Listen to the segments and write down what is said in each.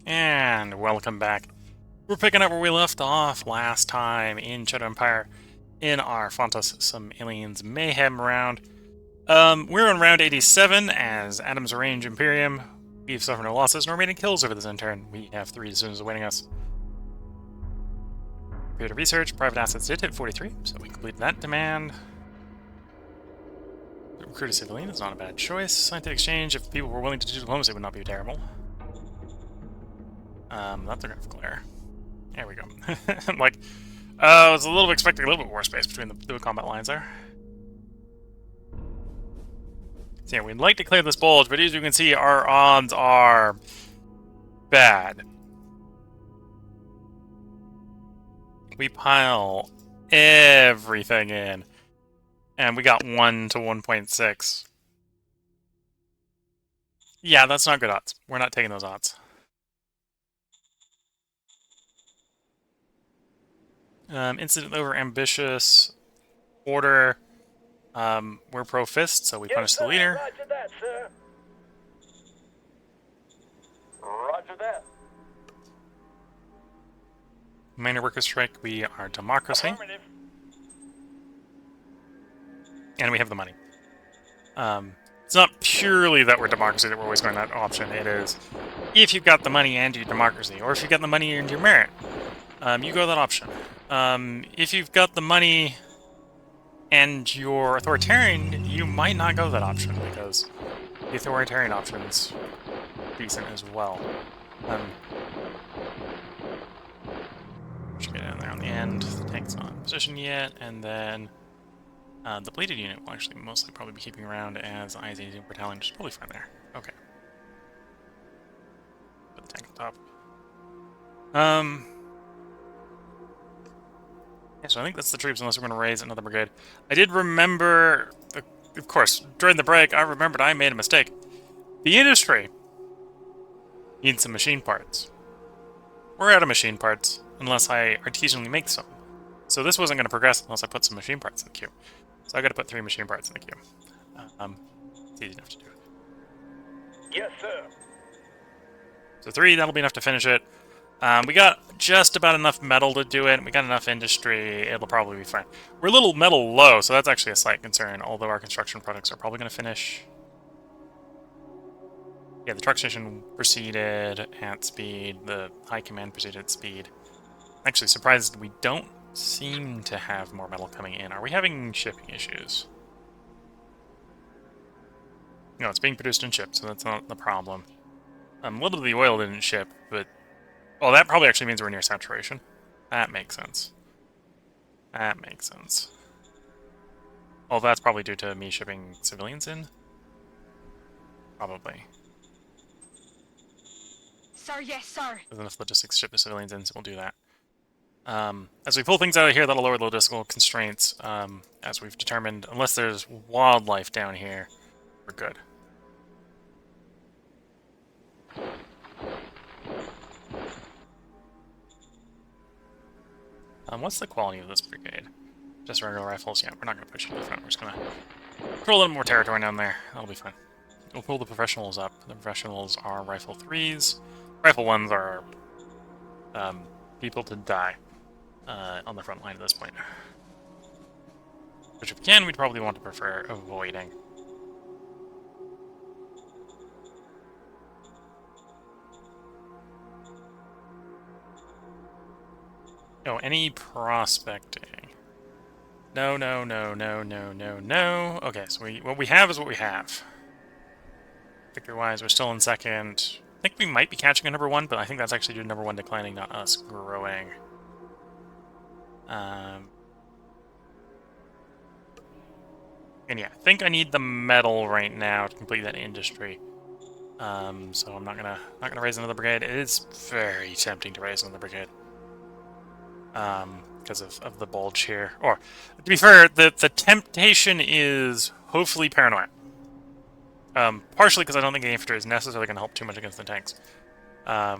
And welcome back. We're picking up where we left off last time in Shadow Empire in our Fontus Some Aliens Mayhem round. We're on round 87 as Adam's Range Imperium. We've suffered no losses nor made any kills over this intern. We have 3 decisions awaiting us. Creative Research, Private Assets did hit 43, so we completed that demand. Recruit a civilian is not a bad choice. Scientific exchange, if people were willing to do diplomacy, would not be terrible. That's a graph glare. There we go. I'm like, I was a little bit expecting a little bit more space between the combat lines there. So yeah, we'd like to clear this bulge, but as you can see, our odds are bad. We pile everything in, and we got 1 to 1.6. Yeah, that's not good odds. We're not taking those odds. Incident over ambitious. Order. We're pro-fist, so we punish the leader. Roger that, sir. Roger that. Minor worker strike, we are democracy. Affirmative. And we have the money. It's not purely that we're democracy that we're always going that option. It is if you've got the money and your democracy, or if you've got the money and your merit, you go that option. If you've got the money and you're authoritarian, you might not go that option because the authoritarian option's decent as well. Should get down there on the end. The tank's not in position yet, and then the bleeded unit will actually mostly probably be keeping around as IS-18 battalion, which is probably fine there. Okay. Put the tank on top. Yeah, so I think that's the troops, unless we're going to raise another brigade. I did remember, of course, during the break, I remembered I made a mistake. The industry needs some machine parts. We're out of machine parts, unless I artisanally make some. So this wasn't going to progress unless I put some machine parts in the queue. So I got to put 3 machine parts in the queue. It's easy enough to do. Yes, sir. So 3, that'll be enough to finish it. We got just about enough metal to do it. We got enough industry. It'll probably be fine. We're a little metal low, so that's actually a slight concern, although our construction products are probably going to finish. Yeah, the truck station proceeded at speed. The high command proceeded at speed. Actually, surprised we don't seem to have more metal coming in. Are we having shipping issues? No, it's being produced and shipped, so that's not the problem. A little of the oil didn't ship, but... well, that probably actually means we're near saturation. That makes sense. That makes sense. Well, that's probably due to me shipping civilians in? Probably. Sir, yes, sir. There's enough logistics to ship the civilians in, so we'll do that. As we pull things out of here, that'll lower the logistical constraints. As we've determined, unless there's wildlife down here, we're good. What's the quality of this brigade? Just regular rifles? Yeah, we're not going to push it in the front. We're just going to control a little more territory down there. That'll be fine. We'll pull the professionals up. The professionals are rifle 3s. Rifle 1s are people to die on the front line at this point. Which if we can, we'd probably want to prefer avoiding. Oh, any prospecting? No, no, no, no, no, no, no. Okay, so what we have is what we have. Victory-wise, we're still in second. I think we might be catching a number 1, but I think that's actually due to number 1 declining, not us growing. And yeah, I think I need the metal right now to complete that industry. So I'm not gonna raise another brigade. It is very tempting to raise another brigade. Because of the bulge here. Or, to be fair, the temptation is hopefully paranoia. Partially because I don't think the infantry is necessarily going to help too much against the tanks. I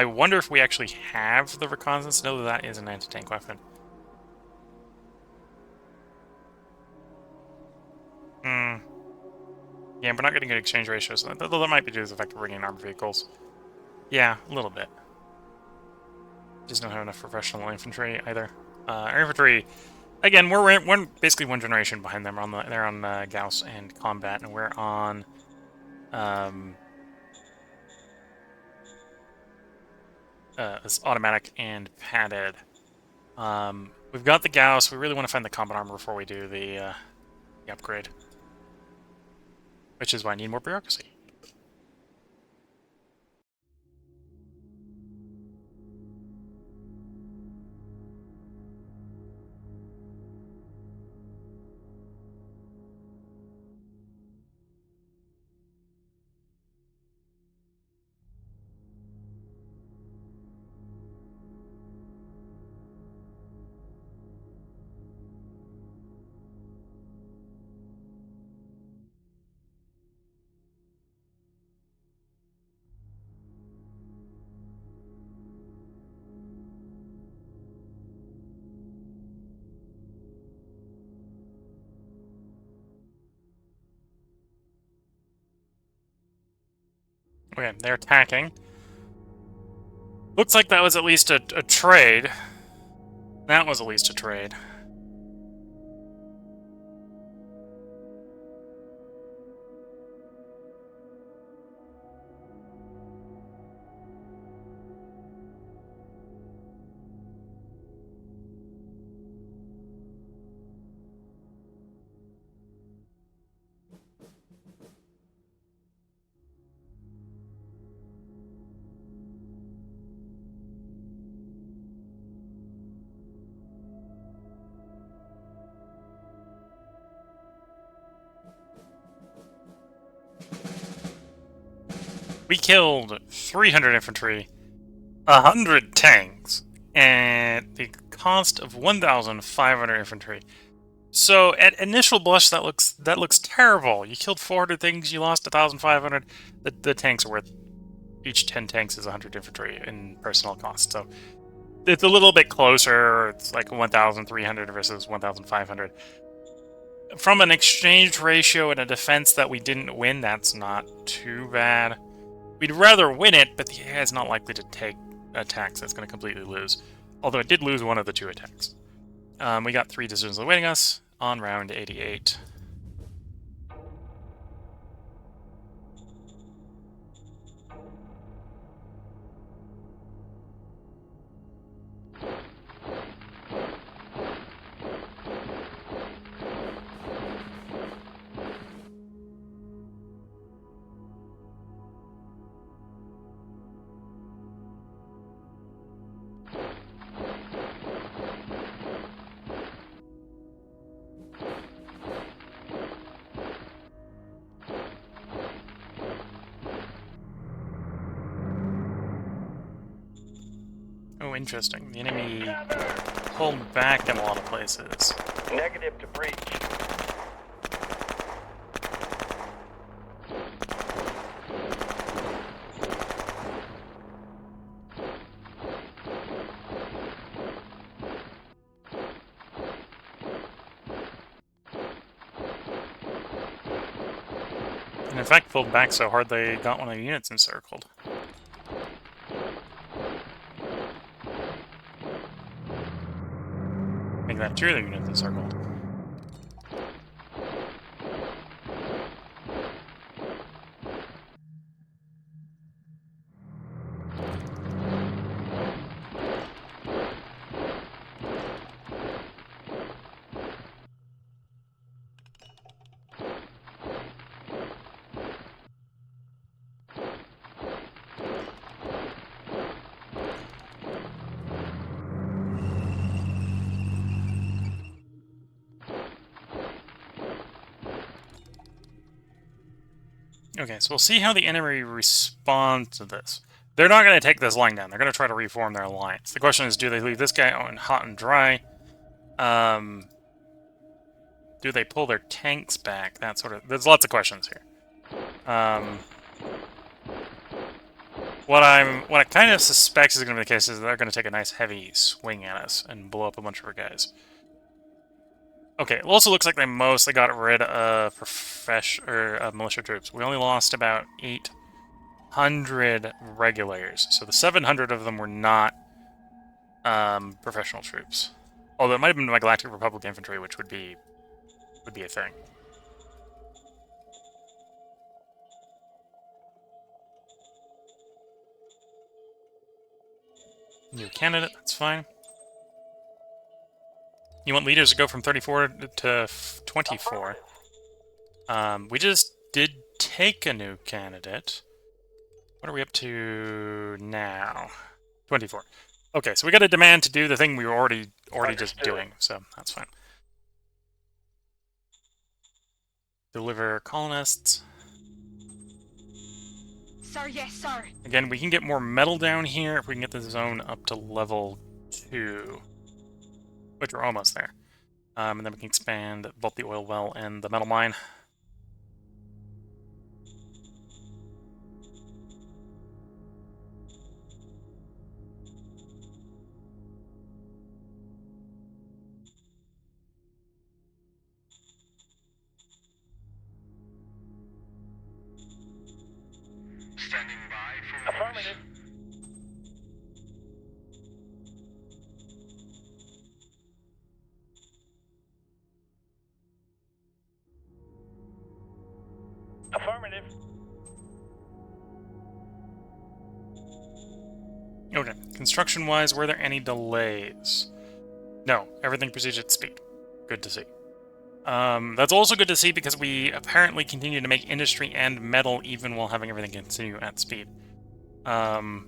wonder if we actually have the reconnaissance to know that that is an anti-tank weapon. Yeah, we're not getting good exchange ratios. Though that might be due to the fact that we're getting armored vehicles. Yeah, a little bit. Just don't have enough professional infantry either. Our infantry, again, we're basically one generation behind them. They're on Gauss and Combat, and we're on it's automatic and padded. We've got the Gauss. We really want to find the combat armor before we do the upgrade, which is why I need more bureaucracy. Okay, they're attacking. Looks like that was at least a trade. That was at least a trade. We killed 300 infantry, 100 tanks, and the cost of 1,500 infantry. So at initial blush, that looks terrible. You killed 400 things, you lost 1,500. The tanks are worth, each 10 tanks is 100 infantry in personnel cost. So it's a little bit closer. It's like 1,300 versus 1,500. From an exchange ratio and a defense that we didn't win, that's not too bad. We'd rather win it, but the AI is not likely to take attacks that's going to completely lose. Although it did lose one of the 2 attacks. We got 3 decisions awaiting us on round 88. Oh, interesting. The enemy pulled back in a lot of places. Negative to breach. And in fact, pulled back so hard they got one of the units encircled. Make that 2 of the units encircled. Okay, so we'll see how the enemy responds to this. They're not going to take this line down. They're going to try to reform their alliance. The question is, do they leave this guy on hot and dry? Do they pull their tanks back? That sort of... There's lots of questions here. What I kind of suspect is going to be the case is they're going to take a nice heavy swing at us and blow up a bunch of our guys. Okay, it also looks like they mostly got rid of militia troops. We only lost about 800 regulars, so the 700 of them were not professional troops. Although it might have been my Galactic Republic infantry, which would be a thing. New candidate, that's fine. You want leaders to go from 34 to 24. We just did take a new candidate. What are we up to now? 24. Okay, so we got a demand to do the thing we were already just doing, so that's fine. Deliver colonists. Sir, yes, sir. Again, we can get more metal down here if we can get the zone up to level 2. Which we're almost there. And then we can expand both the oil well and the metal mine. Standing by for affirmative. Affirmative. Okay, construction-wise, were there any delays? No, everything proceeds at speed. Good to see. That's also good to see because we apparently continue to make industry and metal even while having everything continue at speed. I'm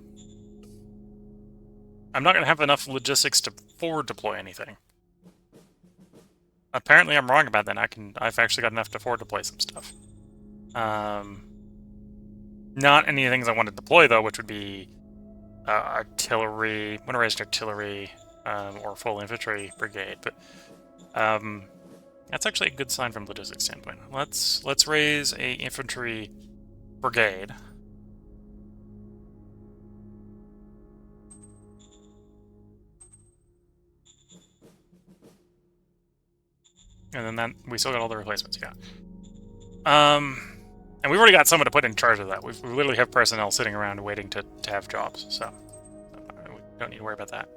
not going to have enough logistics to forward deploy anything. Apparently I'm wrong about that. I've actually got enough to forward deploy some stuff. Not any of the things I want to deploy, though, which would be artillery, motorized artillery, or full infantry brigade, but that's actually a good sign from a logistics standpoint. Let's raise a infantry brigade. And then we still got all the replacements, yeah. And we've already got someone to put in charge of that. We literally have personnel sitting around waiting to have jobs, so we don't need to worry about that.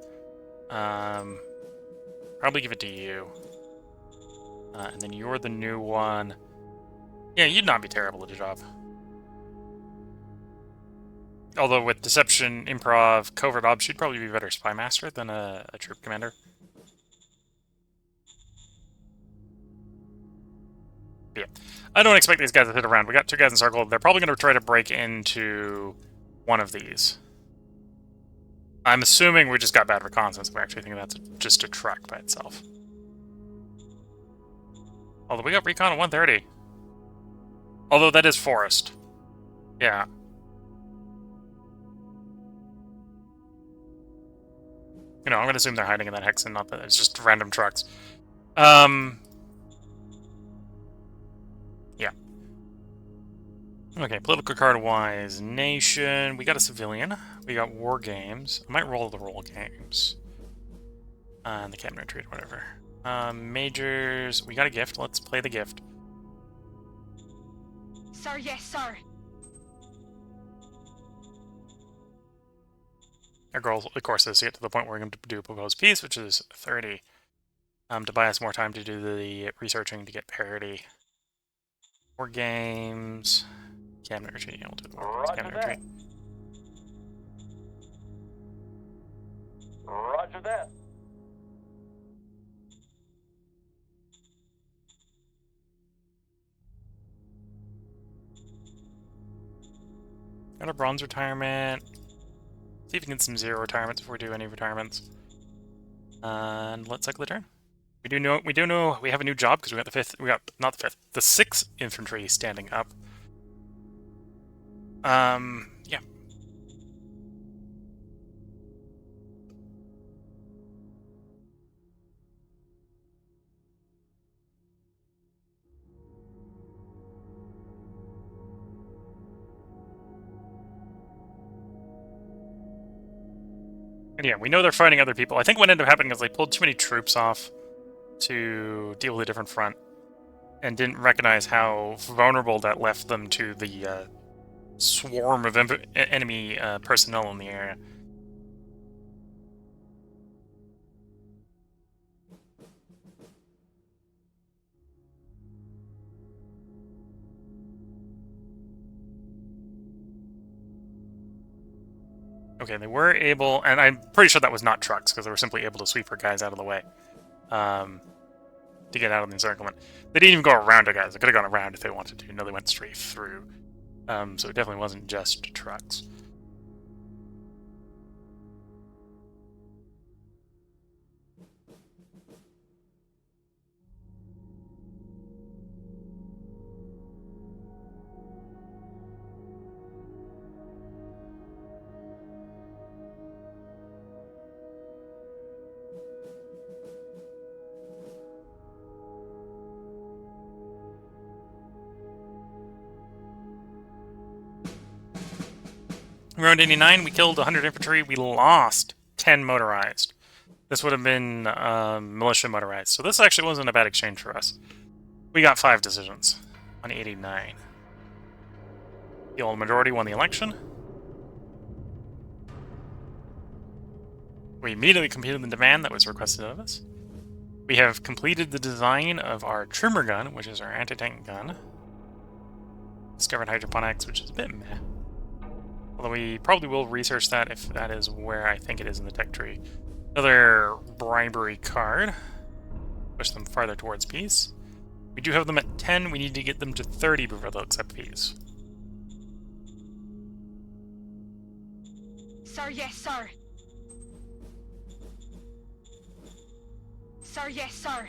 Probably give it to you. And then you're the new one. Yeah, you'd not be terrible at a job. Although with deception, improv, covert ops, you'd probably be a better spy master than a troop commander. Yeah. I don't expect these guys to sit around. We got 2 guys in circle. They're probably going to try to break into one of these. I'm assuming we just got bad reconnaissance. We actually think that's just a truck by itself. Although we got recon at 130. Although that is forest. Yeah. You know, I'm going to assume they're hiding in that hex and not that it's just random trucks. Yeah. Okay, political card-wise, nation. We got a civilian. We got war games. I might roll the roll games. And the cabinet retreat, whatever. Majors. We got a gift. Let's play the gift. Sir, yes, sir. Our goal, of course, is to get to the point where we're going to do proposed peace, which is 30. To buy us more time to do the researching to get parity. War games. Cabinet retreat. Yeah, we'll do the war games. Cabinet retreat. Roger that. Got a bronze retirement. See if we can get some 0 retirements before we do any retirements. And let's cycle the turn. We do know we have a new job because we got the 5th. We got not the 5th, the 6th infantry standing up. Yeah. And yeah, we know they're fighting other people. I think what ended up happening is they pulled too many troops off to deal with a different front and didn't recognize how vulnerable that left them to the swarm of enemy personnel in the area. Okay, they were able, and I'm pretty sure that was not trucks, because they were simply able to sweep her guys out of the way to get out of the encirclement. They didn't even go around her guys. They could have gone around if they wanted to. No, they went straight through. So it definitely wasn't just trucks. Round 89, we killed 100 infantry. We lost 10 motorized. This would have been militia motorized. So this actually wasn't a bad exchange for us. We got 5 decisions on 89. The old majority won the election. We immediately completed the demand that was requested of us. We have completed the design of our trimmer gun, which is our anti-tank gun. Discovered hydroponics, which is a bit meh. Although we probably will research that if that is where I think it is in the tech tree. Another bribery card. Push them farther towards peace. We do have them at 10. We need to get them to 30 before they'll accept peace. Sir, yes, sir. Sir, yes, sir.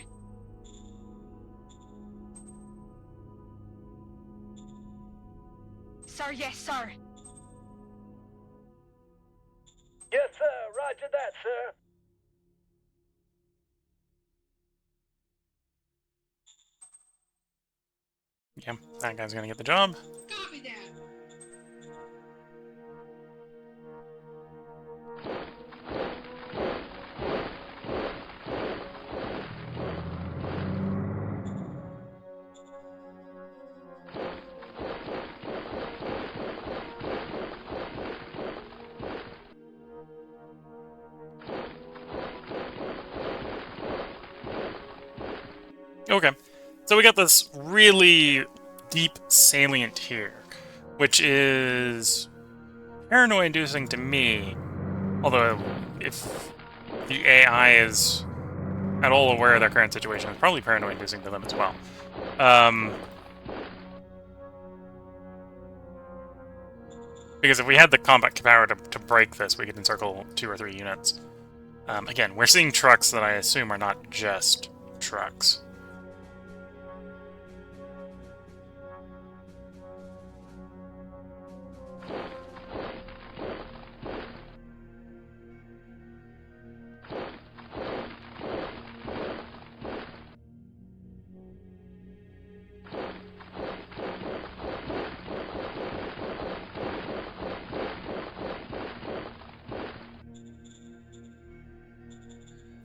Sir, yes, sir. Yes, sir. Roger that, sir. Yeah, that guy's gonna get the job. Copy that. Okay, so we got this really deep salient here, which is paranoid-inducing to me. Although, if the AI is at all aware of their current situation, it's probably paranoid-inducing to them as well. Because if we had the combat power to break this, we could encircle 2 or 3 units. Again, we're seeing trucks that I assume are not just trucks.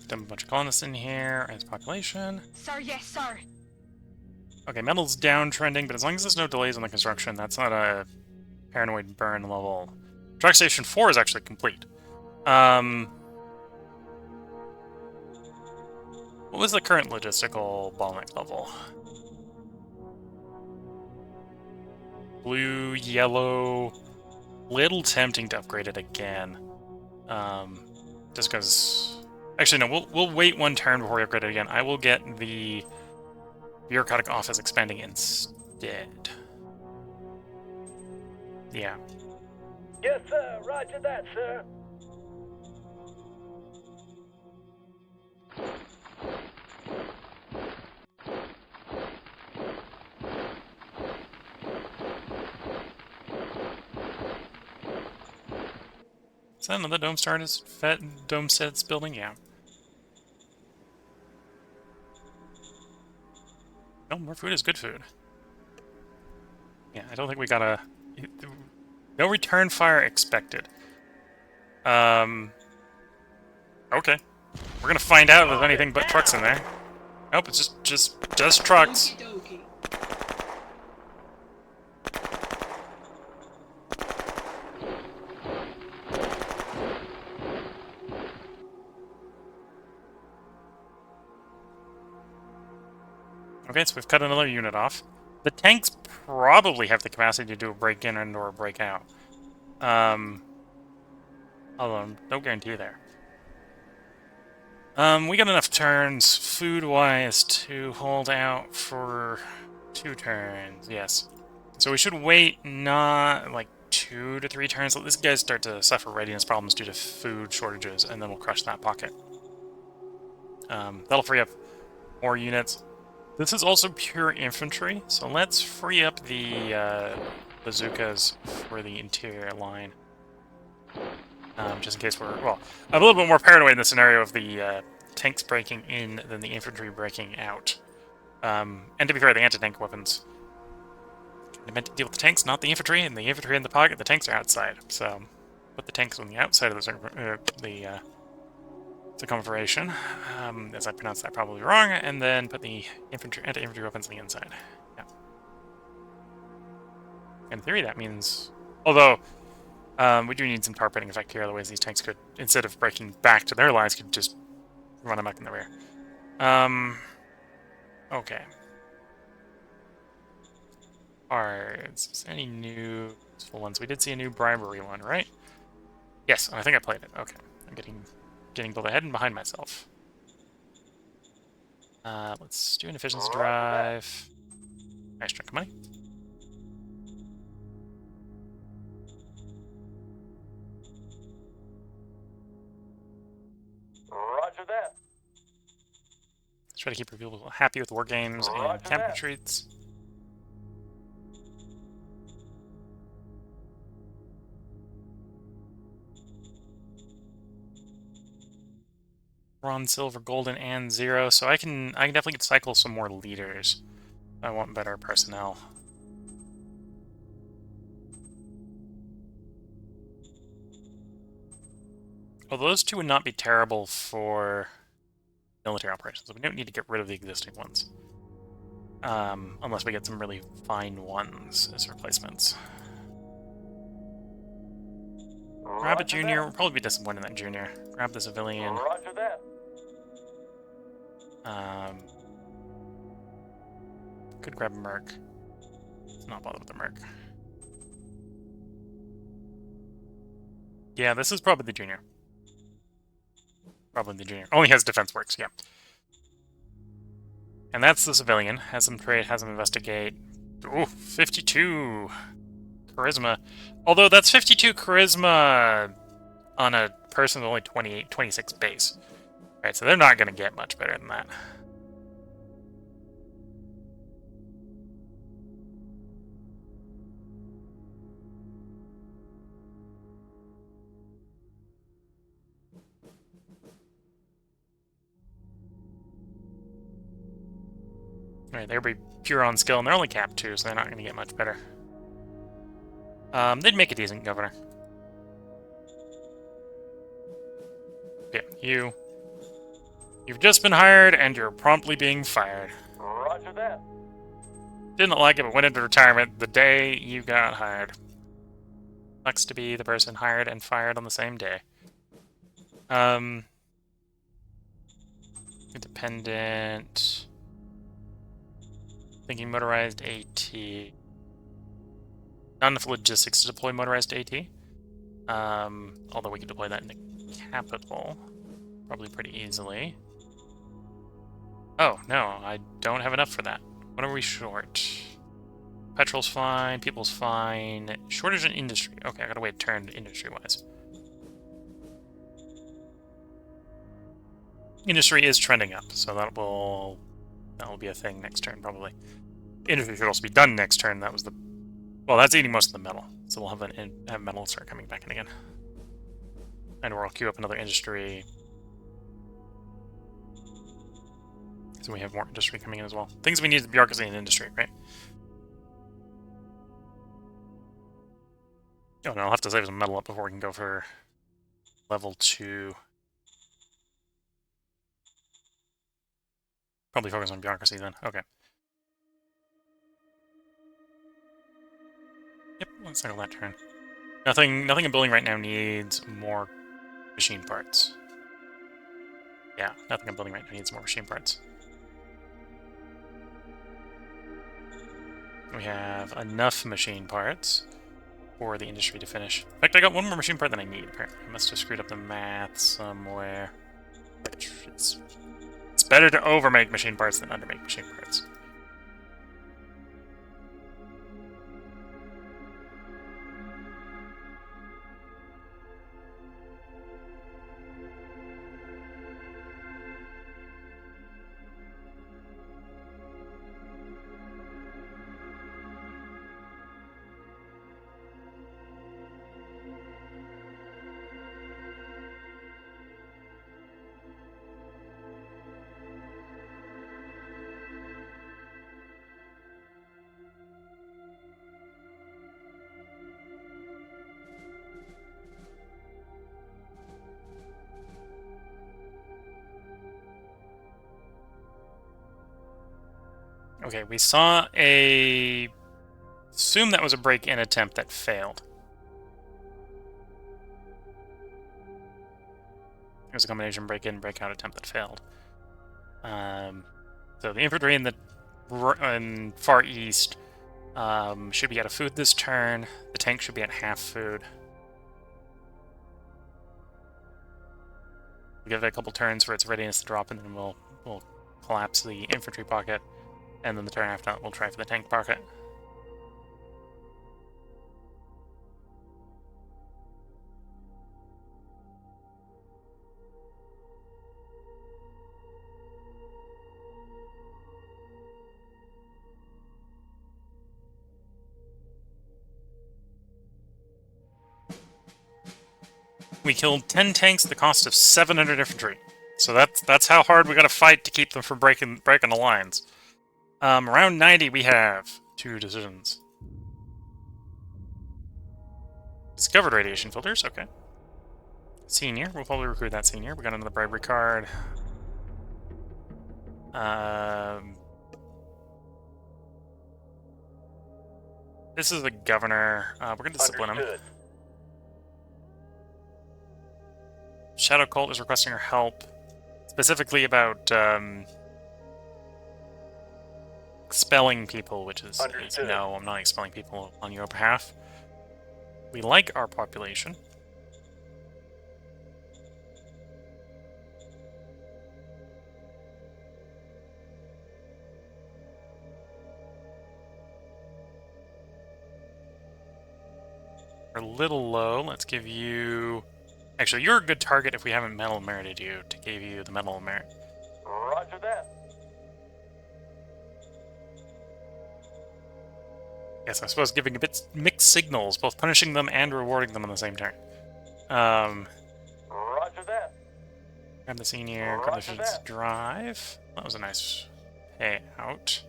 Dump a bunch of colonists in here as population. Sir, yes, sir. Okay, metal's downtrending, but as long as there's no delays on the construction, that's not a paranoid burn level. Truck Station 4 is actually complete. What was the current logistical bottleneck level? Blue, yellow... Little tempting to upgrade it again. Just because... Actually, no, we'll wait 1 turn before we upgrade it again. I will get the bureaucratic office expanding instead. Yeah. Yes, sir. Roger that, sir. Is that another dome starters? Dome sets building? Yeah. No, more food is good food. Yeah, I don't think we got a... No return fire expected. Okay. We're gonna find out if there's anything but trucks in there. Nope, it's just trucks. Okey dokey. Okay, so we've cut another unit off. The tanks probably have the capacity to do a break-in and or a break-out. Although, no guarantee there. We got enough turns, food-wise, to hold out for 2 turns, yes. So we should wait not, like, 2 to 3 turns. Let these guys start to suffer readiness problems due to food shortages, and then we'll crush that pocket. That'll free up more units. This is also pure infantry, so let's free up the bazookas for the interior line. Just in case we're... Well, I'm a little bit more paranoid in the scenario of the tanks breaking in than the infantry breaking out. And to be fair, the anti-tank weapons are meant to deal with the tanks, not the infantry, and the infantry in the pocket, the tanks are outside. So, put the tanks on the outside of the circumferation, as I pronounced that probably wrong, and then put the anti-infantry weapons on the inside. Yeah. In theory, that means... Although, we do need some tarpeting effect here, otherwise these tanks could, instead of breaking back to their lines, could just run amok in the rear. Okay. Cards. Is there any new useful ones? We did see a new bribery one, right? Yes, I think I played it. Okay. I'm getting both ahead and behind myself. Let's do an efficiency drive. Nice chunk of money. Roger that. Let's try to keep people happy with war games and Roger camp that. retreats. Bronze, silver, golden, and 0. So I can definitely cycle some more leaders. I want better personnel. Well, those two would not be terrible for military operations. We don't need to get rid of the existing ones. Unless we get some really fine ones as replacements. Grab a junior. We'll probably be disappointed in that junior. Grab the civilian. Roger that. Could grab a merc. Let's not bother with the merc. Yeah, this is probably the junior. Probably the junior. Only has defense works, yeah. And that's the civilian. Has them trade, has them investigate. Ooh, 52 charisma. Although that's 52 charisma on a person with only 26 base. Right, so they're not going to get much better than that. Alright, they'll be pure on skill, and they're only capped 2, so they're not going to get much better. They'd make a decent governor. Yeah, you've just been hired, and you're promptly being fired. Roger that. Didn't like it, but went into retirement the day you got hired. Sucks to be the person hired and fired on the same day. Independent. Thinking motorized AT. Not enough logistics to deploy motorized AT. Although we could deploy that in the capital. Probably pretty easily. Oh, no, I don't have enough for that. What are we short? Petrol's fine, people's fine. Shortage in industry. Okay, I gotta wait a turn industry-wise. Industry is trending up, so that will be a thing next turn, probably. Industry should also be done next turn. That was the... Well, that's eating most of the metal, so we'll have metal start coming back in again. And we'll queue up another industry. So we have more industry coming in as well. Things we need is bureaucracy and industry, right? Oh no, I'll have to save some metal up before we can go for level 2. Probably focus on bureaucracy then. Okay. Yep, let's cycle that turn. Nothing in building right now needs more machine parts. Yeah, nothing in building right now needs more machine parts. We have enough machine parts for the industry to finish. In fact, I got one more machine part than I need, apparently. I must have screwed up the math somewhere. It's better to overmake machine parts than undermake machine parts. Okay, we saw a... Assume that was a break-in attempt that failed. It was a combination break-in, break-out attempt that failed. So the infantry in the far east should be out of food this turn. The tank should be at half food. We'll give it a couple turns for its readiness to drop, and then we'll collapse the infantry pocket. And then the turn after that, we'll try for the tank pocket. We killed 10 tanks at the cost of 700 infantry. So that's how hard we gotta fight to keep them from breaking the lines. Around 90 we have 2 decisions. Discovered radiation filters, okay. Senior, we'll probably recruit that senior. We got another bribery card. This is the governor. We're gonna discipline him. Shadow Cult is requesting our help, specifically about expelling people, which is no, I'm not expelling people on your behalf. We like our population. We're a little low. Let's give you... Actually, you're a good target if we haven't metal merited you to give you the metal merit. Roger that. Yes, I suppose giving a bit mixed signals, both punishing them and rewarding them on the same turn. Roger that. Grab the senior, grab the Fidget's drive. That was a nice payout.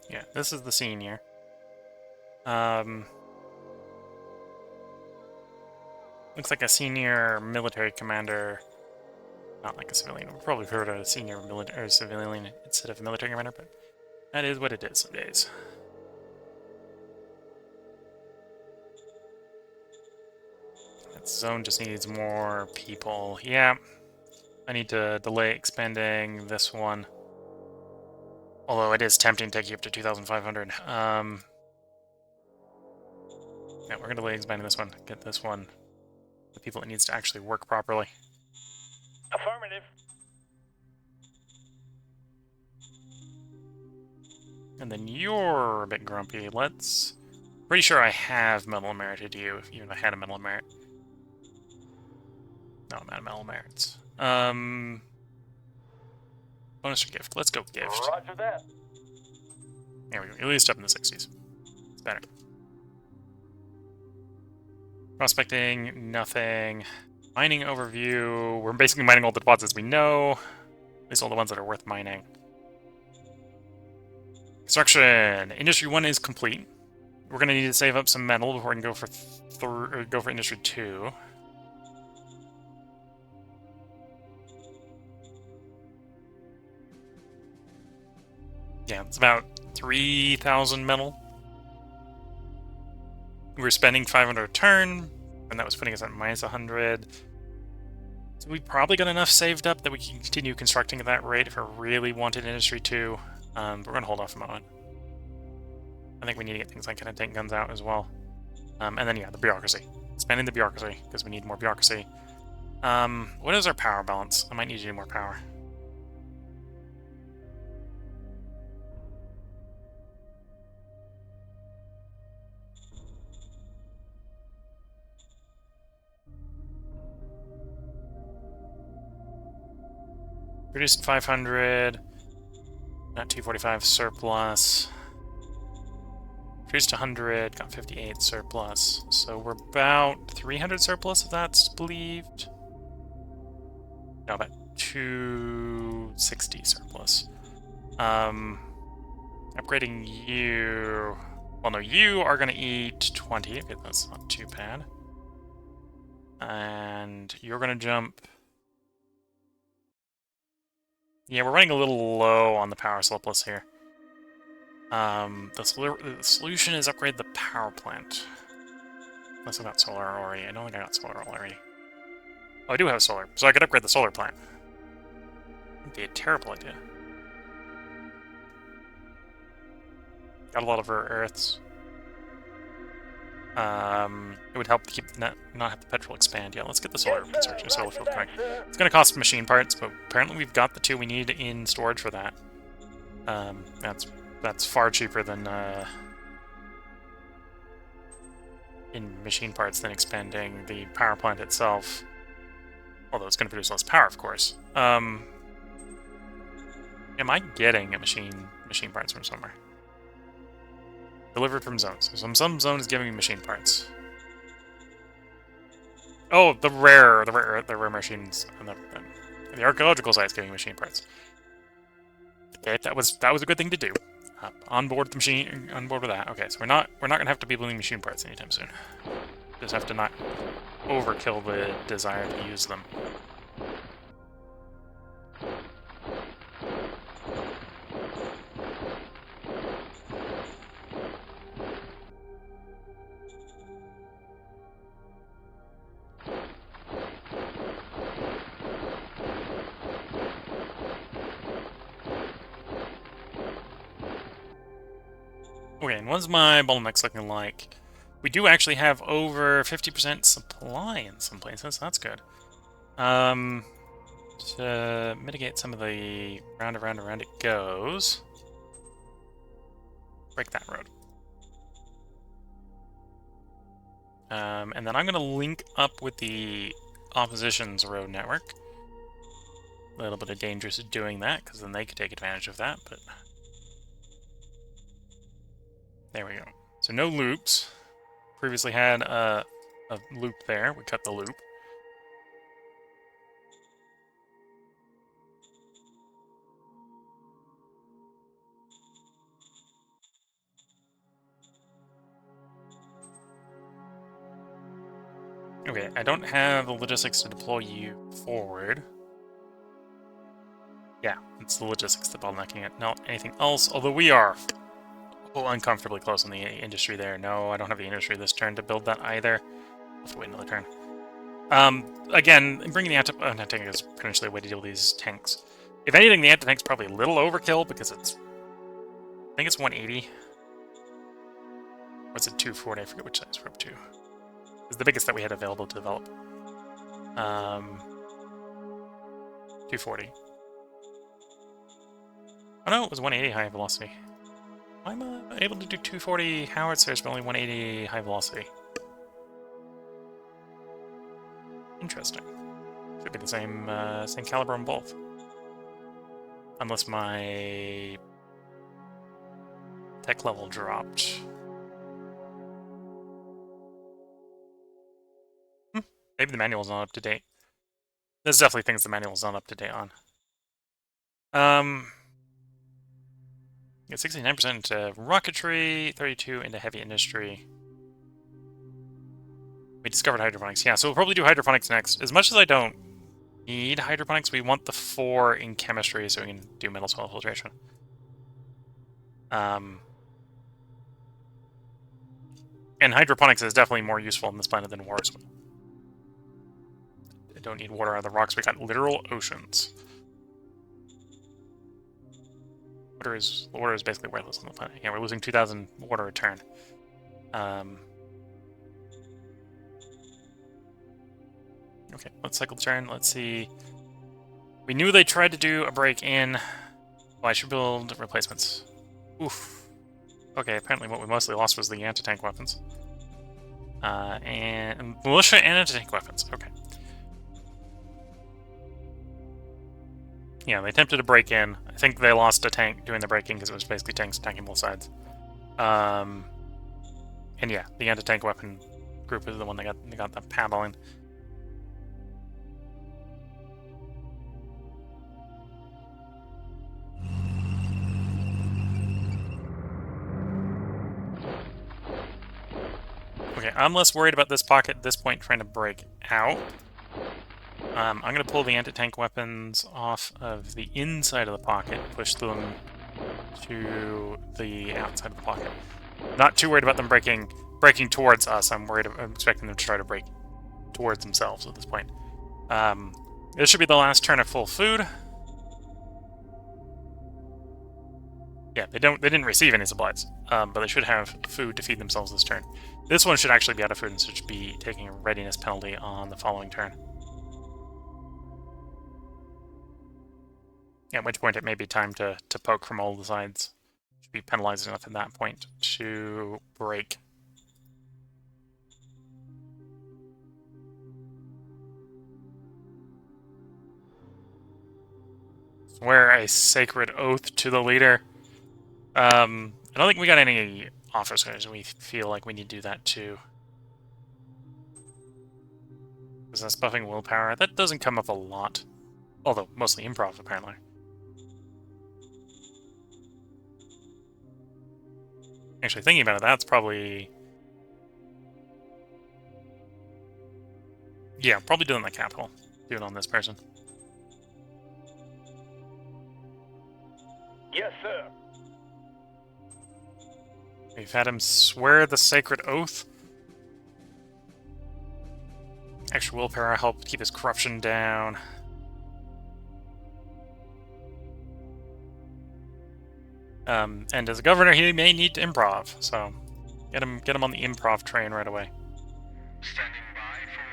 Yeah, this is the senior. Looks like a senior military commander, not like a civilian. We'll probably prefer a senior military or civilian instead of a military commander, but that is what it is some days. That zone just needs more people. Yeah, I need to delay expanding this one. Although it is tempting to take you up to 2,500. Yeah, we're going to delay expanding this one. Get this one. The people it needs to actually work properly. Affirmative. And then you're a bit grumpy. Let's... Pretty sure I have metal merited you, even if I had a metal merit. No, I'm out of metal merits. Bonus or gift? Let's go gift. Roger that. There we go. At least up in the 60s. It's better. Prospecting, nothing. Mining overview. We're basically mining all the deposits we know. At least all the ones that are worth mining. Construction. Industry 1 is complete. We're going to need to save up some metal before we can go for Industry 2. Yeah, it's about 3,000 metal. We were spending 500 a turn, and that was putting us at minus 100. So we probably got enough saved up that we can continue constructing at that rate if we really wanted Industry 2. But we're going to hold off a moment. I think we need to get things like tank guns out as well. And then, yeah, the bureaucracy. Expanding the bureaucracy, because we need more bureaucracy. What is our power balance? I might need to do more power. Reduced 500. Got 245 surplus. Reduced 100. Got 58 surplus. So we're about 300 surplus, if that's believed. No, about 260 surplus. Upgrading you... Well, no, you are going to eat 20. Okay, that's not too bad. And you're going to jump... Yeah, we're running a little low on the power surplus here. The solution is upgrade the power plant. Unless I got solar already. I don't think I got solar already. Oh, I do have solar, so I could upgrade the solar plant. That'd be a terrible idea. Got a lot of rare earths. It would help to keep not have the petrol expand. Yeah, let's get the solar construction, solar field going. It's going to cost machine parts, but apparently we've got the 2 we need in storage for that. That's far cheaper than in machine parts than expanding the power plant itself. Although it's going to produce less power, of course. Am I getting a machine parts from somewhere? Delivered from zones. So some zone is giving me machine parts. Oh, the rare machines. The archaeological site's giving machine parts. Okay, that was a good thing to do. On board with that. Okay, so we're not gonna have to be building machine parts anytime soon. Just have to not overkill the desire to use them. Okay, and what's my bottlenecks looking like? We do actually have over 50% supply in some places. That's good. To mitigate some of the round around it goes. Break that road. And then I'm going to link up with the opposition's road network. A little bit of dangerous doing that, because then they could take advantage of that, but... There we go. So no loops. Previously had a loop there. We cut the loop. Okay, I don't have the logistics to deploy you forward. Yeah, it's the logistics that bottlenecking it. Not anything else, although we are uncomfortably close on the industry there. No, I don't have the industry this turn to build that either. I'll have to wait another turn. Again, bringing the anti-tank is potentially a way to deal with these tanks. If anything, the anti-tank's probably a little overkill because it's... I think it's 180. Or is it 240? I forget which size we're up to. It's the biggest that we had available to develop. 240. Oh no, it was 180 high velocity. I'm able to do 240 howitzers, but only 180 high velocity. Interesting. Should be the same caliber on both. Unless my tech level dropped. Maybe the manual's not up to date. There's definitely things the manual's not up to date on. Get 69% into rocketry, 32 into heavy industry. We discovered hydroponics. Yeah, so we'll probably do hydroponics next. As much as I don't need hydroponics, we want the 4 in chemistry so we can do metal soil filtration. And hydroponics is definitely more useful on this planet than water soil. I don't need water out of the rocks. We got literal oceans. Water is basically worthless on the planet. Yeah, we're losing 2,000 water a turn. Okay, let's cycle the turn. Let's see. We knew they tried to do a break-in. Well, I should build replacements. Oof. Okay, apparently what we mostly lost was the anti-tank weapons. And militia and anti-tank weapons. Okay. Yeah, they attempted to break in. I think they lost a tank doing the break-in because it was basically tanks attacking both sides. And yeah, the anti-tank weapon group is the one that got the paddling. Okay, I'm less worried about this pocket at this point trying to break out. I'm going to pull the anti-tank weapons off of the inside of the pocket, push them to the outside of the pocket. Not too worried about them breaking towards us. I'm expecting them to try to break towards themselves at this point. This should be the last turn of full food. Yeah, they didn't receive any supplies, but they should have food to feed themselves this turn. This one should actually be out of food and should be taking a readiness penalty on the following turn. At which point it may be time to poke from all the sides. Should be penalized enough at that point to break. Swear a sacred oath to the leader. I don't think we got any officers, and we feel like we need to do that too. Is that buffing willpower? That doesn't come up a lot. Although, mostly improv, apparently. Actually, thinking about it, that's probably... Yeah, probably doing the capital. Do it on this person. Yes, sir. We've had him swear the sacred oath. Extra willpower helped keep his corruption down. And as a governor, he may need to improv, so get him on the improv train right away. Standing by for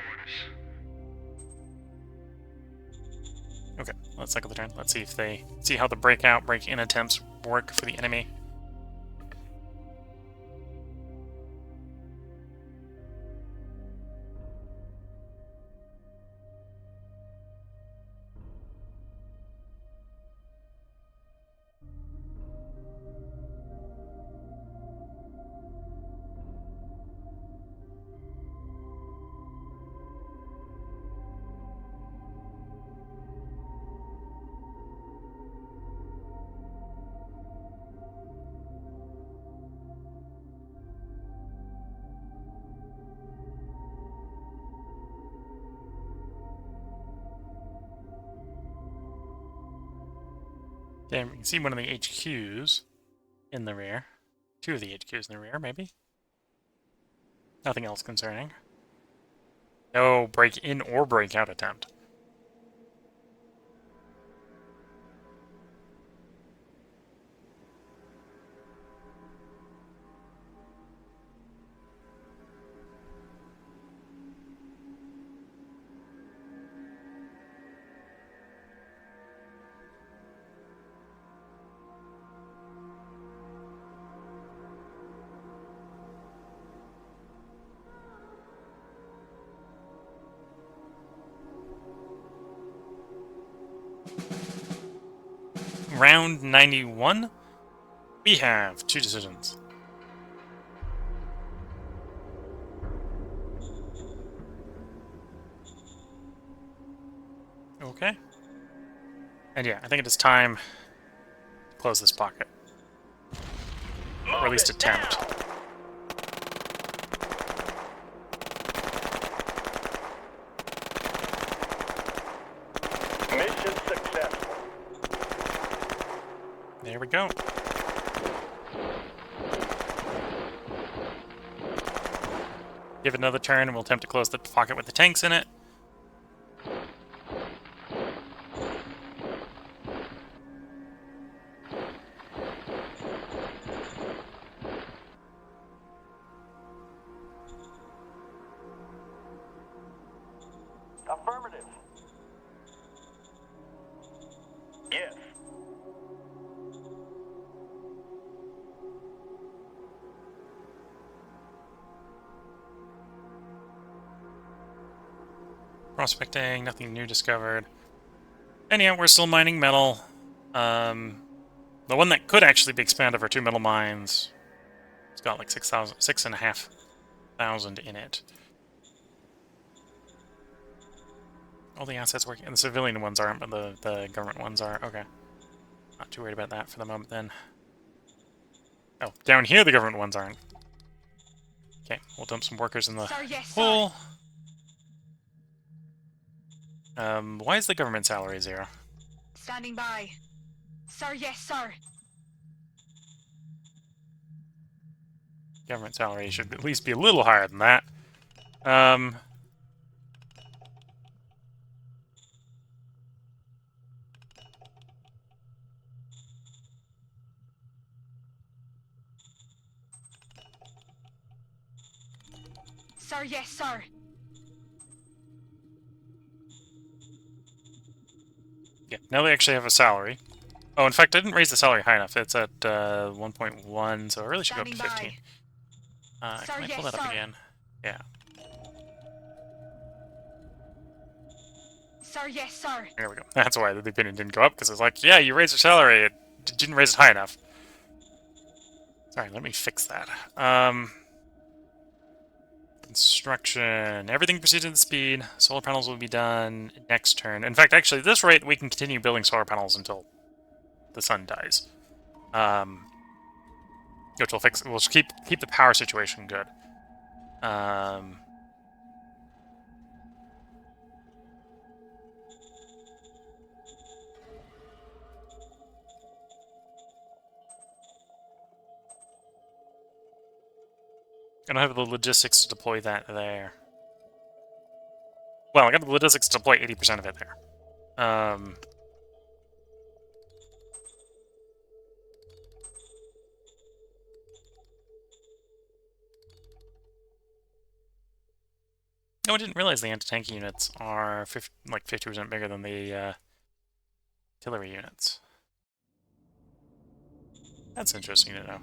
orders. Okay, let's cycle the turn. Let's see how the break-in attempts work for the enemy. Okay, we can see one of the HQs in the rear. 2 of the HQs in the rear, maybe. Nothing else concerning. No break-in or break-out attempt. Round 91, we have 2 decisions. Okay. And yeah, I think it is time to close this pocket. Or at least attempt. Mission successful. There we go. Give it another turn, and we'll attempt to close the pocket with the tanks in it. Affirmative. Yes. Prospecting, nothing new discovered. And yeah, we're still mining metal. The one that could actually be expanded for 2 metal mines, it's got like 6,500 in it. All the assets working, and the civilian ones aren't, but the government ones are. Okay. Not too worried about that for the moment then. Oh, down here the government ones aren't. Okay, we'll dump some workers in the Sir, yes, sir. hole. Why is the government salary 0? Standing by. Sir, yes, sir. Government salary should at least be a little higher than that. Sir, yes, sir. Yeah, now they actually have a salary. Oh, in fact, I didn't raise the salary high enough. It's at 1.1, so it really should go up to Standing 15. by. Sir, Can I pull yes, that up sir. again? Yeah, Sir, yes, sir. there we go. That's why the opinion didn't go up, because it's like, yeah, you raised your salary, it didn't raise it high enough. Sorry, let me fix that. Construction. Everything proceeds at speed. Solar panels will be done next turn. In fact, actually, at this rate, we can continue building solar panels until the sun dies. Which will fix. We'll keep the power situation good. I don't have the logistics to deploy that there. Well, I got the logistics to deploy 80% of it there. No, I didn't realize the anti-tank units are like 50% bigger than the artillery units. That's interesting to know.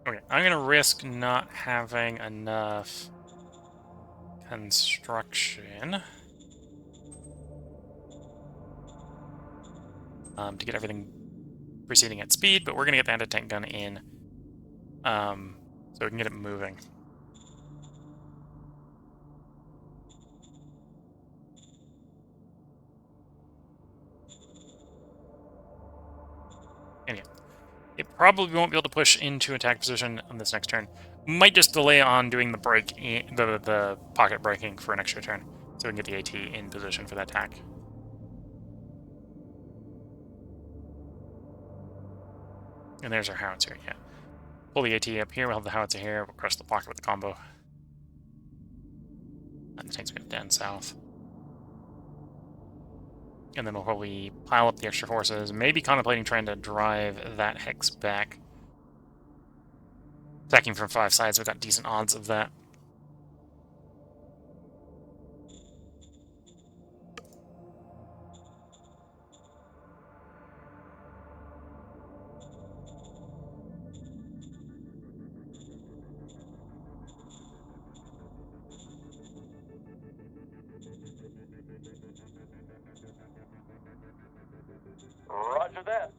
Okay, I'm gonna risk not having enough construction to get everything proceeding at speed, but we're gonna get the anti-tank gun in so we can get it moving. Anyway, it probably won't be able to push into attack position on this next turn. Might just delay on doing the the pocket breaking for an extra turn, so we can get the AT in position for that attack. And there's our howitzer, yeah. Pull the AT up here, we'll have the howitzer here, we'll crush the pocket with the combo. And the tank's going down south. And then we'll probably pile up the extra forces, maybe contemplating trying to drive that hex back. Attacking from 5 sides, we've got decent odds of that. Roger that.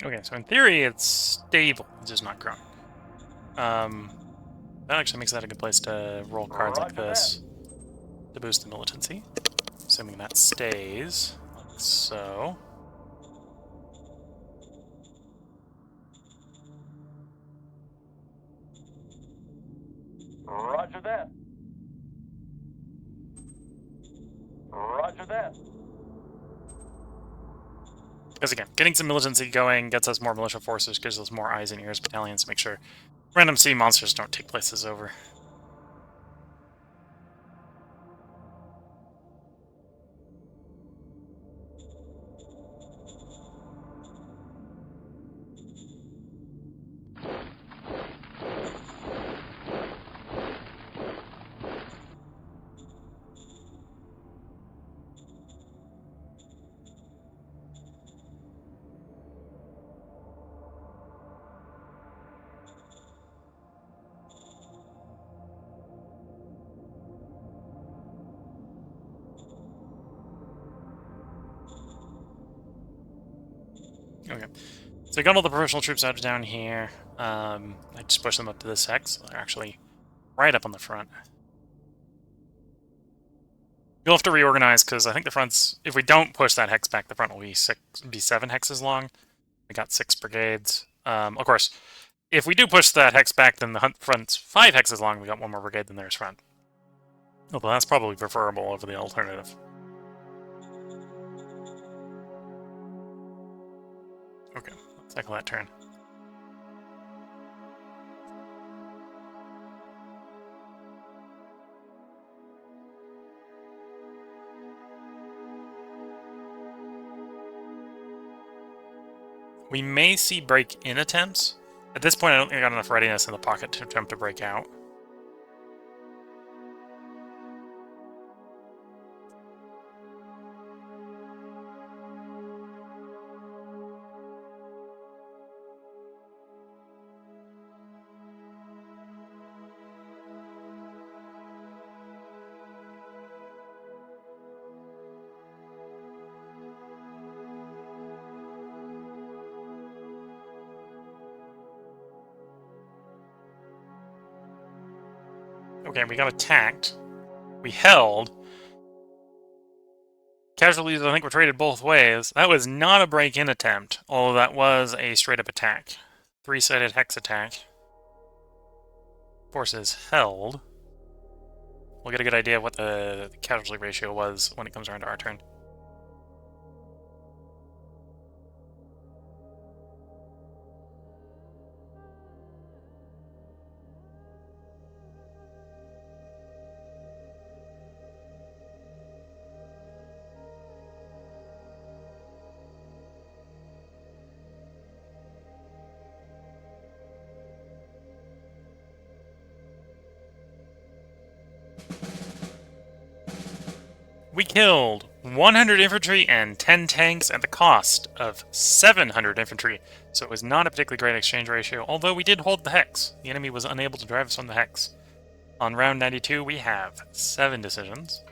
Okay, so in theory, it's stable, it's just not growing. That actually makes that a good place to roll cards like Roger this to boost the militancy. Assuming that stays, like so. Roger that. Roger that. Because again, getting some militancy going gets us more militia forces, gives us more eyes and ears battalions to make sure random sea monsters don't take places over. Okay, so I got all the professional troops out down here. I just pushed them up to this hex. So they're actually right up on the front. You'll have to reorganize because I think the front's. If we don't push that hex back, the front will be 7 hexes long. We got 6 brigades. Of course, if we do push that hex back, then the front's 5 hexes long. We got 1 more brigade than there's front. Although that's probably preferable over the alternative. Okay, let's cycle that turn. We may see break-in attempts. At this point, I don't think I got enough readiness in the pocket to attempt to break out. Okay, we got attacked. We held. Casualties, I think, were traded both ways. That was not a break-in attempt, although that was a straight-up attack. 3-sided hex attack. Forces held. We'll get a good idea of what the casualty ratio was when it comes around to our turn. We killed 100 infantry and 10 tanks at the cost of 700 infantry, so it was not a particularly great exchange ratio, although we did hold the hex. The enemy was unable to drive us from the hex. On round 92, we have 7 decisions.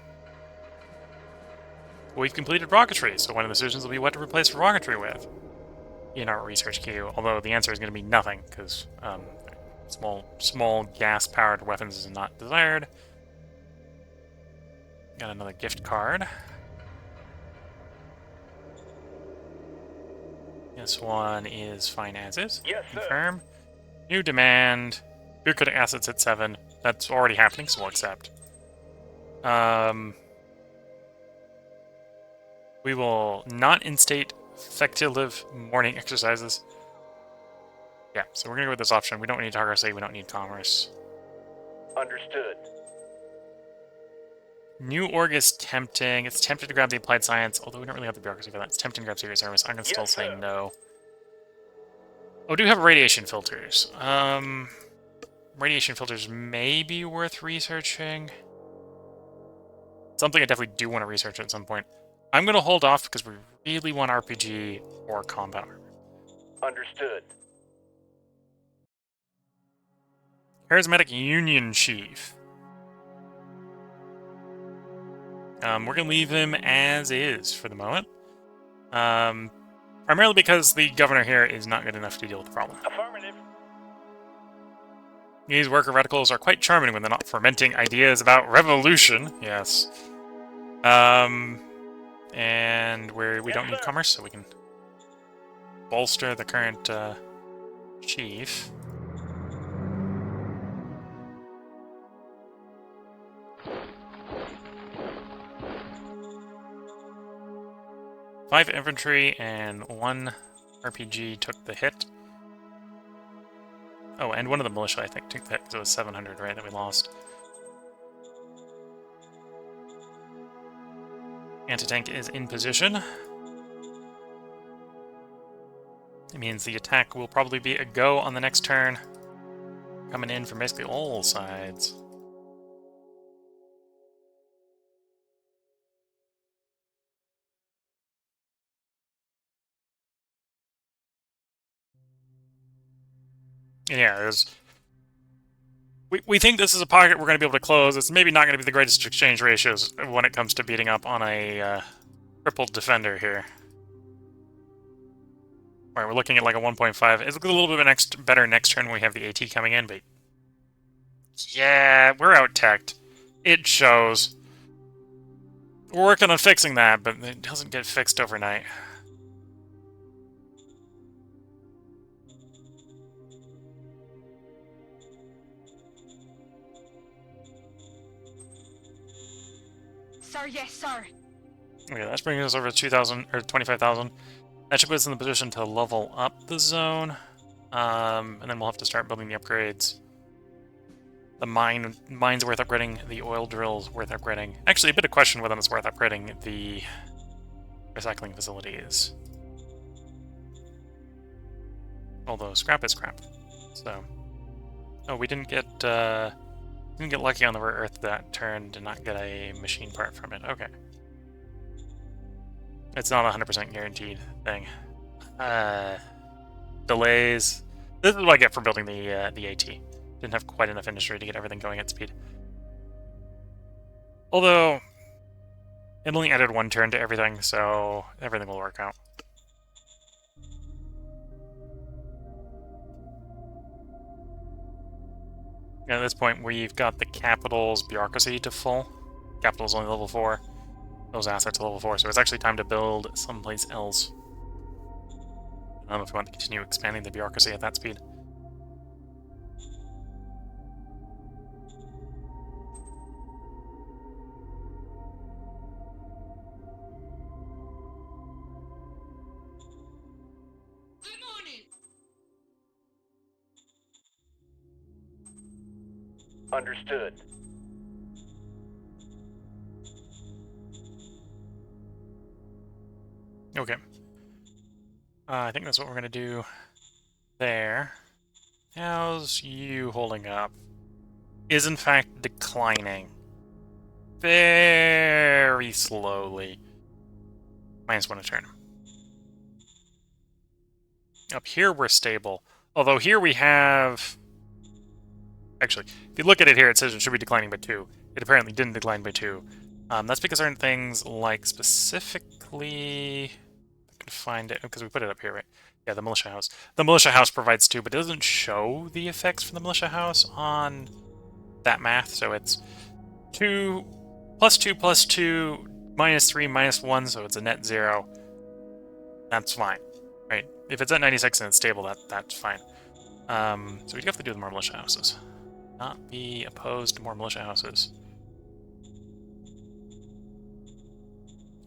We've completed rocketry, so one of the decisions will be what to replace rocketry with in our research queue, although the answer is going to be nothing, because small gas-powered weapons is not desired. Got another gift card. This one is fine as is. Yes, sir. Confirm. New demand. Bureaucratic assets at 7. That's already happening, so we'll accept. We will not instate effective morning exercises. Yeah, so we're gonna go with this option. We don't need targecy, we don't need commerce. Understood. New org is tempting. It's tempted to grab the applied science, although we don't really have the bureaucracy for that. It's tempting to grab secret service. I'm gonna still Yes, say sir. no. Oh, we do have radiation filters. Radiation filters may be worth researching. Something I definitely do want to research at some point. I'm gonna hold off because we really want RPG or combat armor. Understood. Charismatic Union Chief. We're gonna leave him as is for the moment. Primarily because the governor here is not good enough to deal with the problem. Affirmative. These worker radicals are quite charming when they're not fermenting ideas about revolution. Yes. And we don't need commerce, so we can bolster the current chief. Five infantry and 1 RPG took the hit. Oh, and one of the militia, I think, took the hit, because it was 700, right, that we lost. Anti-tank is in position. It means the attack will probably be a go on the next turn. Coming in from basically all sides. And yeah, we think this is a pocket we're going to be able to close. It's maybe not going to be the greatest exchange ratios when it comes to beating up on a crippled defender here. Alright, we're looking at like a 1.5. It's a little bit better next turn when we have the AT coming in, but yeah, we're out-teched. It shows. We're working on fixing that, but it doesn't get fixed overnight. Sir, yes, sir. Okay, that's bringing us over to 2,000 or 25,000. That should put us in the position to level up the zone, and then we'll have to start building the upgrades. The mine's worth upgrading. The oil drill's worth upgrading. Actually, a bit of question whether it's worth upgrading the recycling facilities. Although scrap is scrap. So, oh, we didn't get lucky on the rare earth that turn to not get a machine part from it. Okay. It's not a 100% guaranteed thing. Delays. This is what I get for building the AT. Didn't have quite enough industry to get everything going at speed. Although, it only added 1 turn to everything, so everything will work out. And at this point, we've got the capital's bureaucracy to full. Capital's only level 4. Those assets are level 4, so it's actually time to build someplace else. I don't know if we want to continue expanding the bureaucracy at that speed. Good morning. Understood. Okay. I think that's what we're going to do there. How's you holding up? Is in fact declining. Very slowly. -1 a turn. Up here we're stable. Although here we have... Actually, if you look at it here, it says it should be declining by 2. It apparently didn't decline by 2. That's because certain things like specifically... I can find it, because we put it up here, right? Yeah, the militia house. The militia house provides 2, but it doesn't show the effects for the militia house on that math, so it's 2, +2, +2, -3, -1, so it's a net 0. That's fine, right? If it's at 96 and it's stable, that's fine. So we do have to do the more militia houses. Not be opposed to more militia houses.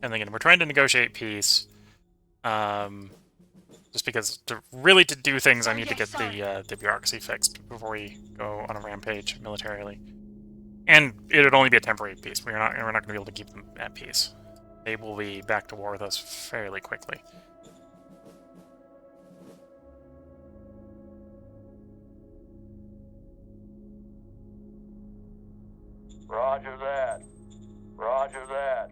And again, we're trying to negotiate peace. Just because to do things, I need to get the bureaucracy fixed before we go on a rampage militarily. And it would only be a temporary peace. We're not going to be able to keep them at peace. They will be back to war with us fairly quickly. Roger that. Roger that.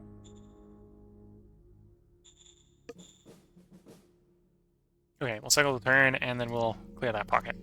Okay, we'll cycle the turn, and then we'll clear that pocket.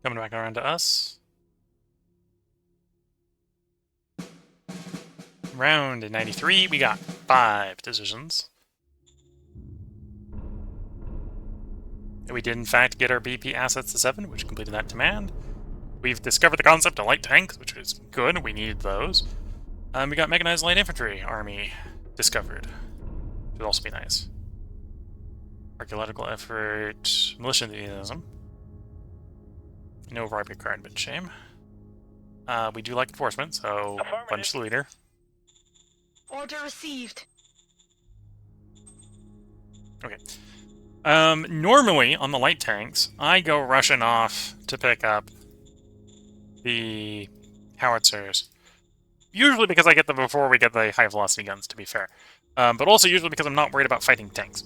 Coming back around to us. Round in 93, we got 5 decisions. We did, in fact, get our BP assets to 7, which completed that demand. We've discovered the concept of light tanks, which is good. We needed those. We got mechanized light infantry army discovered, which would also be nice. Archaeological effort, militia enthusiasm. No bribery card, but shame. We do like enforcement, so punch the leader. Order received. Okay. Normally, on the light tanks, I go rushing off to pick up the howitzers. Usually because I get them before we get the high-velocity guns, to be fair. But also usually because I'm not worried about fighting tanks.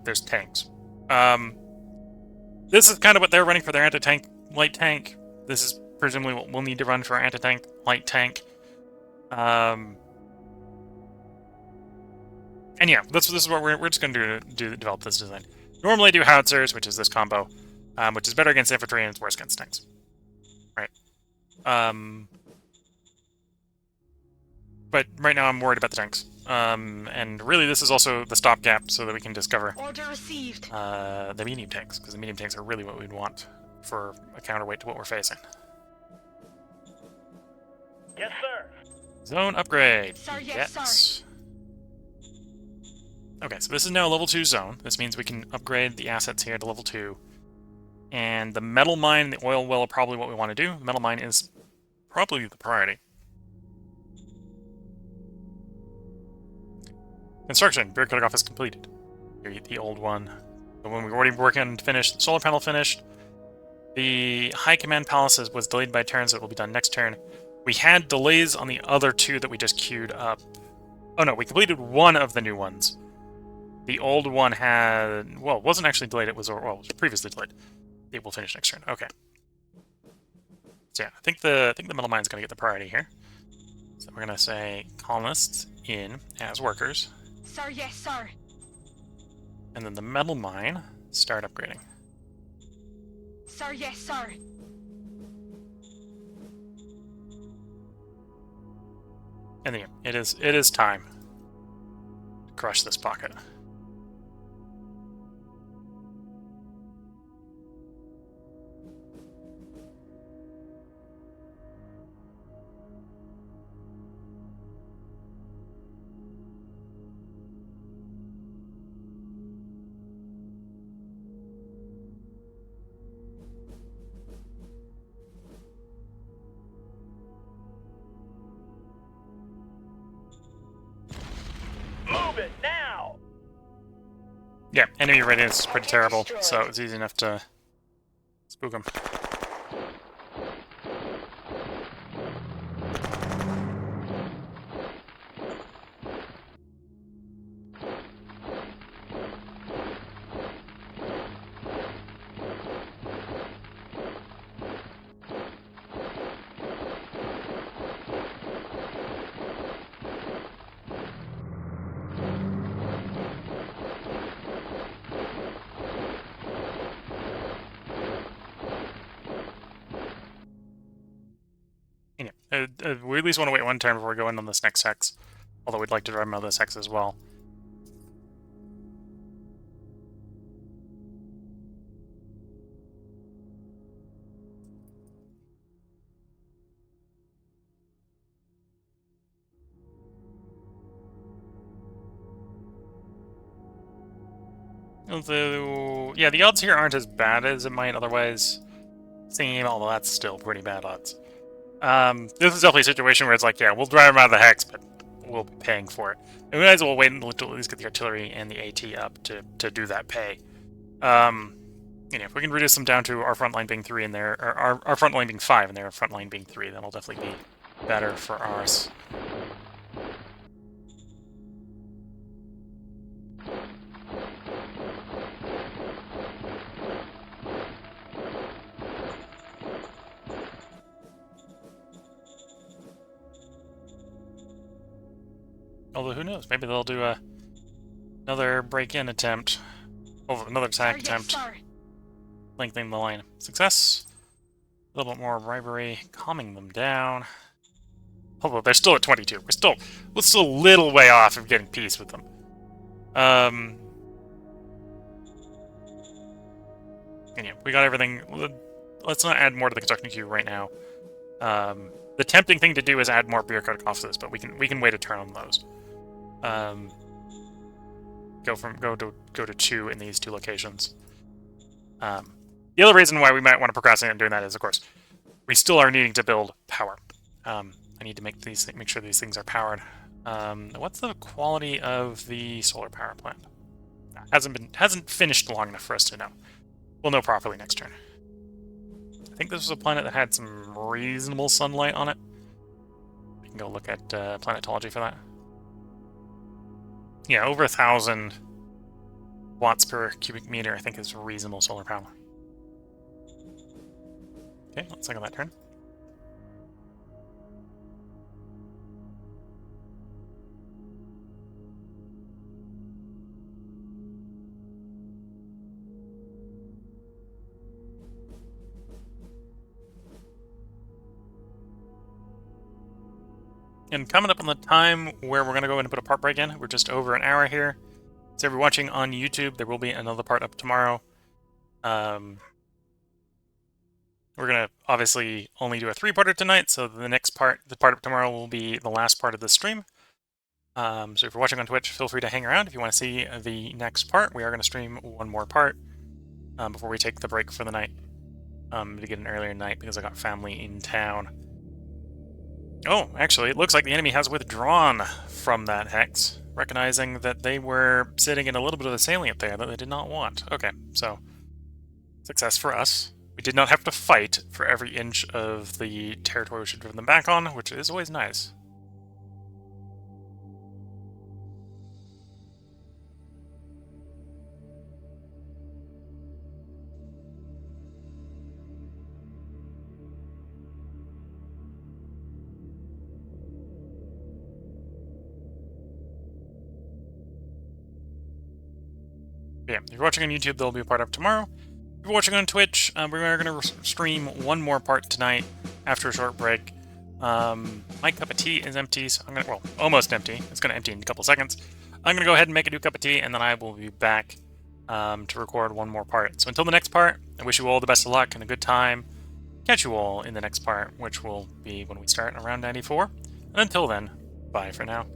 There's tanks. This is kind of what they're running for their anti-tank light tank. This is presumably what we'll need to run for our anti-tank light tank. And yeah, this is what we're just going to develop this design. Normally I do howitzers, which is this combo, which is better against infantry and it's worse against tanks. Right. But right now I'm worried about the tanks. And really this is also the stopgap so that we can discover Order received. the medium tanks, because the medium tanks are really what we'd want for a counterweight to what we're facing. Yes, sir. Zone upgrade. Sir, yes, sir. Okay, so this is now a level 2 zone. This means we can upgrade the assets here to level 2. And the metal mine and the oil well are probably what we want to do. The metal mine is probably the priority. Construction. Beer cutting off is completed. Here, the old one. The one we were already working on finished. The solar panel finished. The High Command Palace was delayed by turn, so it will be done next turn. We had delays on the other 2 that we just queued up. Oh no, we completed one of the new ones. The old one had... well, it wasn't actually delayed, it was previously delayed. It will finish next turn. Okay. So yeah, I think the metal mine's going to get the priority here. So we're going to say colonists in as workers. Sir, yes, sir. And then the metal mine, start upgrading. Sir, yes, sir. And then it is time to crush this pocket. Move it now. Yeah, enemy readiness is pretty terrible, so it's easy enough to spook them. We at least want to wait one turn before we go in on this next hex. Although we'd like to drive them out of this hex as well. Although, yeah, the odds here aren't as bad as it might otherwise seem, although that's still pretty bad odds. This is definitely a situation where it's like, yeah, we'll drive them out of the hex, but we'll be paying for it. And we might as well wait until at least get the artillery and the AT up to do that pay. You know, if we can reduce them down to our front line being 3 and their, or our front line being 5 and their front line being 3, that'll definitely be better for ours. Although, who knows? Maybe they'll do another break-in attempt. Oh, another attack Sir, yes, attempt. sir. Lengthening the line. Success. A little bit more bribery. Calming them down. Although they're still at 22. We're still a little way off of getting peace with them. And yeah, we got everything. Let's not add more to the construction queue right now. The tempting thing to do is add more bureaucratic offices, but we can wait a turn on those. Go to 2 in these 2 locations. The other reason why we might want to procrastinate on doing that is, of course, we still are needing to build power. I need to make sure these things are powered. What's the quality of the solar power plant? Hasn't finished long enough for us to know. We'll know properly next turn. I think this was a planet that had some reasonable sunlight on it. We can go look at planetology for that. Yeah, over 1,000 watts per cubic meter, I think, is reasonable solar power. Okay, let's look at that turn. And coming up on the time where we're going to go in and put a part break in, we're just over an hour here. So if you're watching on YouTube, there will be another part up tomorrow. We're going to obviously only do a 3-parter tonight, so the next part, the part of tomorrow, will be the last part of the stream. So if you're watching on Twitch, feel free to hang around if you want to see the next part. We are going to stream one more part before we take the break for the night. To get an earlier night because I got family in town. Oh, actually, it looks like the enemy has withdrawn from that hex, recognizing that they were sitting in a little bit of a salient there that they did not want. Okay, so success for us. We did not have to fight for every inch of the territory we should drive them back on, which is always nice. Yeah, if you're watching on YouTube, there'll be a part up tomorrow. If you're watching on Twitch, we're going to stream one more part tonight after a short break. My cup of tea is empty, so I'm going to, well, almost empty. It's going to empty in a couple seconds. I'm going to go ahead and make a new cup of tea, and then I will be back to record one more part. So until the next part, I wish you all the best of luck and a good time. Catch you all in the next part, which will be when we start around 94. And until then, bye for now.